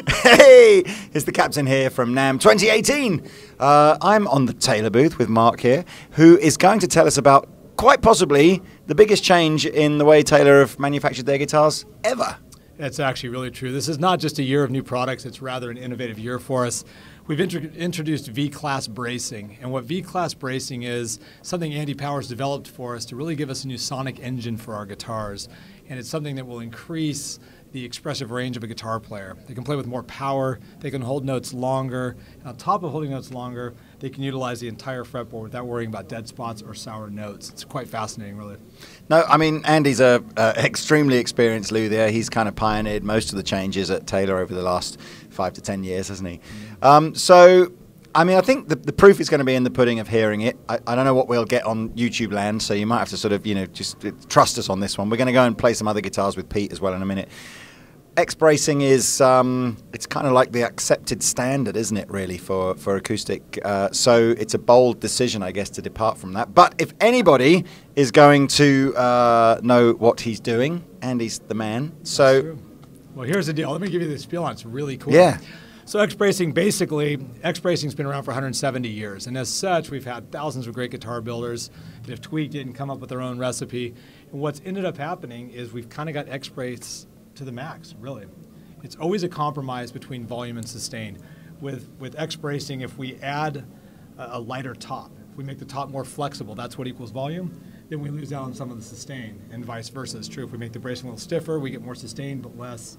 Hey, it's the captain here from NAMM 2018. I'm on the Taylor booth with Mark here, who is going to tell us about quite possibly the biggest change in the way Taylor have manufactured their guitars ever. That's actually really true. This is not just a year of new products, it's rather an innovative year for us. We've introduced V-Class bracing, and what V-Class bracing is something Andy Powers developed for us to really give us a new sonic engine for our guitars, and it's something that will increase the expressive range of a guitar player. They can play with more power, they can hold notes longer, and on top of holding notes longer, they can utilize the entire fretboard without worrying about dead spots or sour notes. It's quite fascinating, really. No, I mean, Andy's a extremely experienced luthier. He's kind of pioneered most of the changes at Taylor over the last 5 to 10 years, hasn't he? So, I mean, I think the proof is going to be in the pudding of hearing it. I don't know what we'll get on YouTube land, so you might have to sort of, just trust us on this one. We're going to go and play some other guitars with Pete as well in a minute. X-bracing is, it's kind of like the accepted standard, isn't it, really, for acoustic? So it's a bold decision, I guess, to depart from that. But if anybody is going to know what he's doing, Andy's the man. So, true. Well, here's the deal. Let me give you the spiel on it. It's really cool. Yeah. So X-bracing, basically, X-bracing's been around for 170 years. And as such, we've had thousands of great guitar builders that have tweaked it and come up with their own recipe. And what's ended up happening is we've kind of got X-brace to the max, really. It's always a compromise between volume and sustain. With X-bracing, if we add a lighter top, if we make the top more flexible, that's what equals volume, then we lose out on some of the sustain, and vice versa is true. If we make the bracing a little stiffer, we get more sustain but less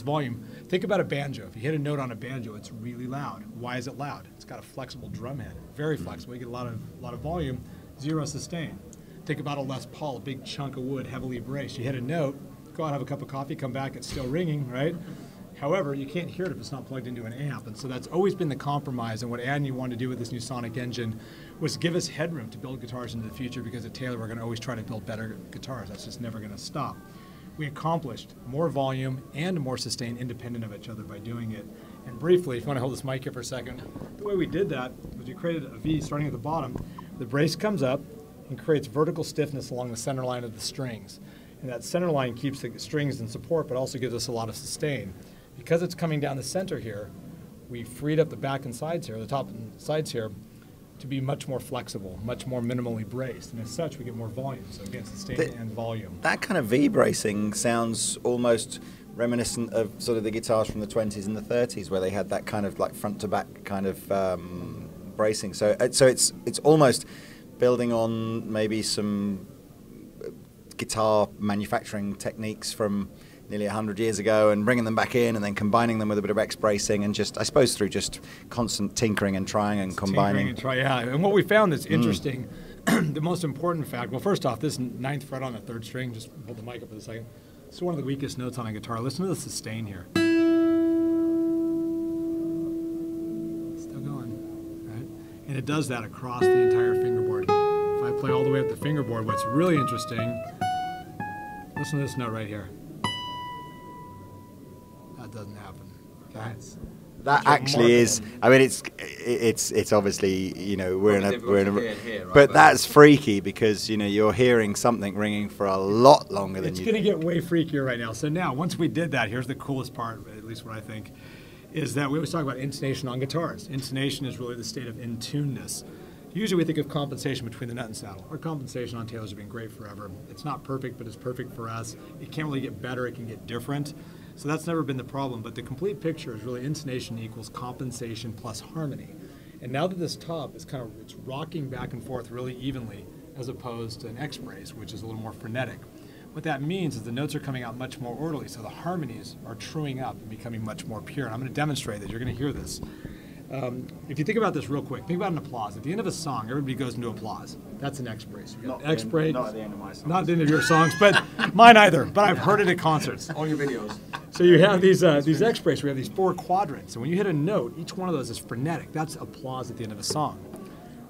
volume. Think about a banjo. If you hit a note on a banjo, it's really loud. Why is it loud? It's got a flexible drum head, very flexible. You get a lot of volume, zero sustain. Think about a Les Paul, a big chunk of wood, heavily braced. You hit a note, go out, have a cup of coffee, come back, it's still ringing, right? However, you can't hear it if it's not plugged into an amp, and so that's always been the compromise. And what Andy wanted to do with this new sonic engine was give us headroom to build guitars into the future, because at Taylor we're going to always try to build better guitars. That's just never going to stop. We accomplished more volume and more sustain independent of each other by doing it. And briefly, if you want to hold this mic here for a second, the way we did that was we created a V starting at the bottom. The brace comes up and creates vertical stiffness along the center line of the strings. And that center line keeps the strings in support, but also gives us a lot of sustain. Because it's coming down the center here, we freed up the back and sides here, the top and sides here, to be much more flexible, much more minimally braced. And as such, we get more volume. So again, sustain and volume. That kind of V-bracing sounds almost reminiscent of sort of the guitars from the 20s and the 30s, where they had that kind of like front to back kind of bracing. So it's almost building on maybe some guitar manufacturing techniques from nearly 100 years ago and bringing them back in and then combining them with a bit of X-bracing, and just, I suppose, through just constant tinkering and trying and combining. Yeah. And what we found that's interesting, the most important fact, well, first off, this 9th fret on the 3rd string, just hold the mic up for a second. It's one of the weakest notes on a guitar. Listen to the sustain here. Still going, right? And it does that across the entire fingerboard. If I play all the way up the fingerboard, what's really interesting, listen to this note right here. That doesn't happen. Okay? That actually is. I mean, it's obviously, we're in a here, right? but that's freaky, because you're hearing something ringing for a lot longer than it's going to get way freakier right now. So now, once we did that, here's the coolest part, at least what I think, is that we always talk about intonation on guitars. Intonation is really the state of in-tuneness. Usually we think of compensation between the nut and saddle. Our compensation on Taylors has been great forever. It's not perfect, but it's perfect for us. It can't really get better, it can get different. So that's never been the problem, but the complete picture is really intonation equals compensation plus harmony. And now that this top is it's rocking back and forth really evenly, as opposed to an X-brace, which is a little more frenetic. What that means is the notes are coming out much more orderly, so the harmonies are truing up and becoming much more pure. And I'm going to demonstrate that. You're going to hear this. If you think about this real quick, think about an applause. At the end of a song, everybody goes into applause. That's an X-brace. Not at the end of my songs. Not at the end of your songs, but mine either. But I've heard it at concerts. On your videos. So you have these X-brace, we have these 4 quadrants. And when you hit a note, each one of those is frenetic. That's applause at the end of a song.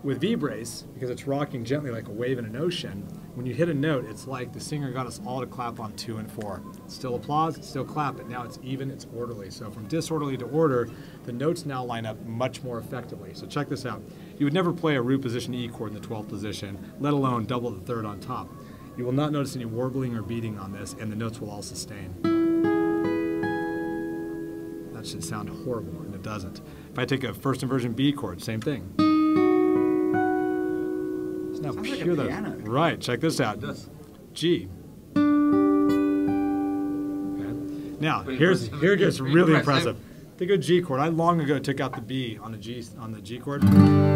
With V-brace, because it's rocking gently like a wave in an ocean, when you hit a note, it's like the singer got us all to clap on 2 and 4. It's still applause, it's still clap, but now it's even, it's orderly. So from disorderly to order, the notes now line up much more effectively. So check this out. You would never play a root position E chord in the 12th position, let alone double the 3rd on top. You will not notice any warbling or beating on this, and the notes will all sustain. it should sound horrible, and it doesn't. If I take a first inversion B chord, same thing. It's now Sounds like pure a piano. Right, check this out. It does. G. Okay. Now, here it gets really impressive. Take a G chord. I long ago took out the B on the G chord. I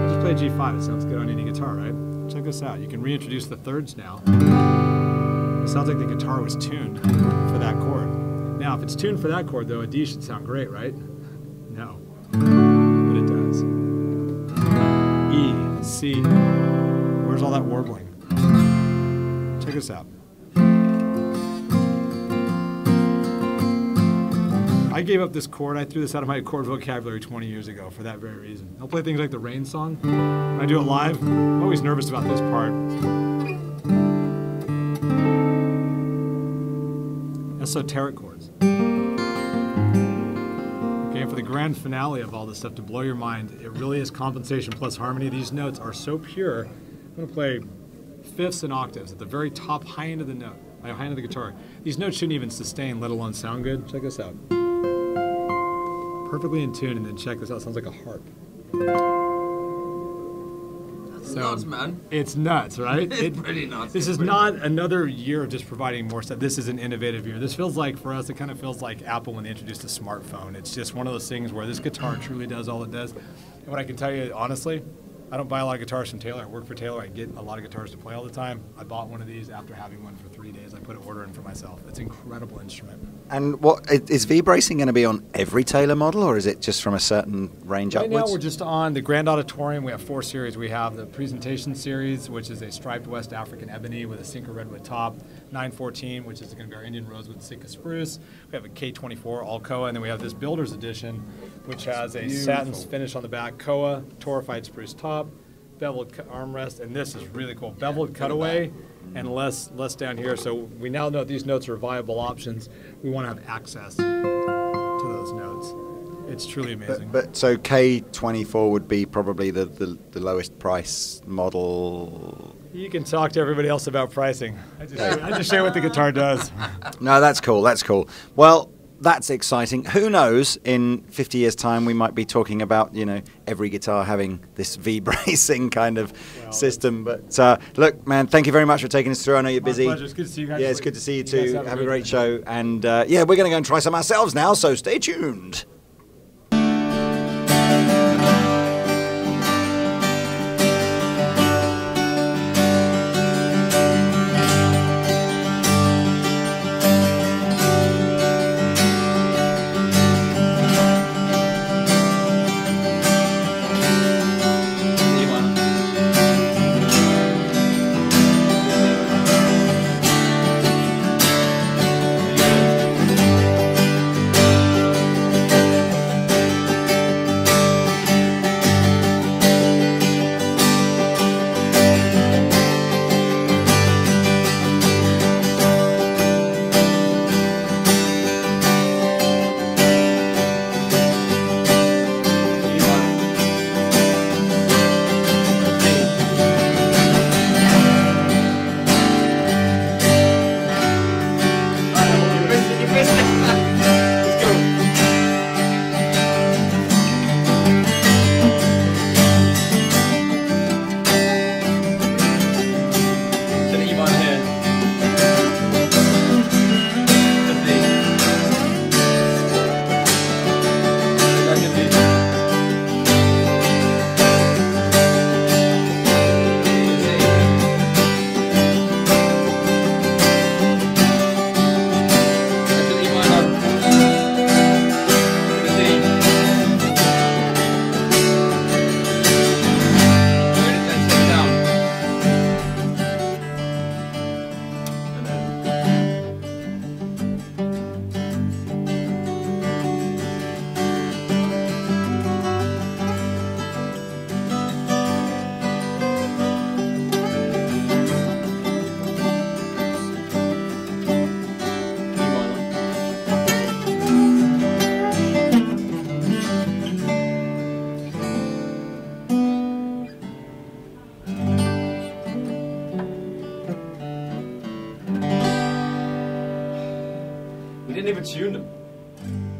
just play G5. It sounds good on any guitar, right? Check this out. You can reintroduce the thirds now. It sounds like the guitar was tuned for that chord. Now, if it's tuned for that chord, though, a D should sound great, right? No, but it does. E, C. Where's all that warbling? Check this out. I gave up this chord. I threw this out of my chord vocabulary 20 years ago for that very reason. I'll play things like the Rain Song. When I do it live, I'm always nervous about this part. Esoteric chords. Okay, and for the grand finale of all this stuff, to blow your mind, it really is compensation plus harmony. These notes are so pure. I'm going to play fifths and octaves at the very top high end of the note, high end of the guitar. These notes shouldn't even sustain, let alone sound good. Check this out. Perfectly in tune, and then check this out. It sounds like a harp. That's nuts, man. It's nuts, right? It's pretty nuts. This is not another year of just providing more stuff. This is an innovative year. This feels like, for us, it kind of feels like Apple when they introduced a smartphone. It's just one of those things where this guitar truly does all it does. And what I can tell you, honestly, I don't buy a lot of guitars from Taylor. I work for Taylor. I get a lot of guitars to play all the time. I bought one of these after having one for 3 days. I put an order in for myself. It's an incredible instrument. And what is V-bracing going to be on every Taylor model, or is it just from a certain range Right upwards? now we're just on the Grand Auditorium. We have 4 series. We have the Presentation Series, which is a striped West African ebony with a Sinker redwood top. 914, which is going to be our Indian rosewood Sitka spruce. We have a K24 all koa, and then we have this Builder's Edition, which has a satin finish on the back, koa, torrefied spruce top, beveled armrest, and this is really cool. Beveled cutaway and less down here. So we now know these notes are viable options. We want to have access to those notes. It's truly amazing. But so K24 would be probably the lowest price model. You can talk to everybody else about pricing. I just share what the guitar does. No, that's cool. That's cool. Well, that's exciting. Who knows? In 50 years' time, we might be talking about every guitar having this V-bracing kind of system. But look, man, thank you very much for taking us through. I know you're busy. My pleasure. It's good to see you guys. Yeah, it's good to see you too. Have Have a great show. And yeah, we're going to go and try some ourselves now. So stay tuned. We didn't even tune them.